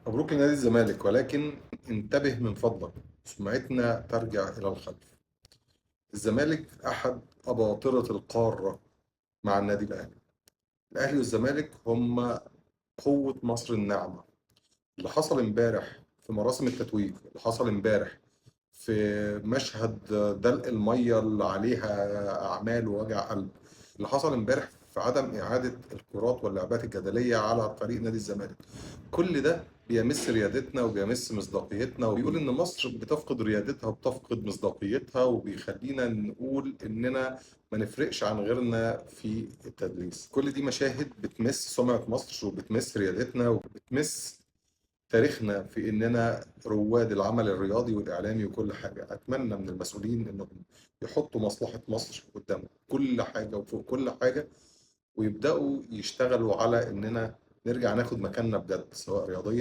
مبروك لنادي الزمالك، ولكن انتبه من فضلك. سمعتنا ترجع إلى الخلف. الزمالك أحد أباطرة القارة مع النادي الأهلي. الأهلي والزمالك هم قوة مصر الناعمة. اللي حصل امبارح في مراسم التتويج، اللي حصل امبارح في مشهد دلق المية اللي عليها أعمال ووجع قلب، اللي حصل امبارح في عدم إعادة الكرات واللعبات الجدلية على فريق نادي الزمالك، كل ده بيمس ريادتنا وبيمس مصداقيتنا، وبيقول إن مصر بتفقد ريادتها وبتفقد مصداقيتها، وبيخلينا نقول إننا ما نفرقش عن غيرنا في التدليس. كل دي مشاهد بتمس سمعة مصر وبتمس ريادتنا وبتمس تاريخنا في إننا رواد العمل الرياضي والإعلامي وكل حاجة. أتمنى من المسؤولين إنهم يحطوا مصلحة مصر قدام كل حاجة وفوق كل حاجة، ويبدأوا يشتغلوا على إننا نرجع ناخد مكاننا بجد، سواء رياضيا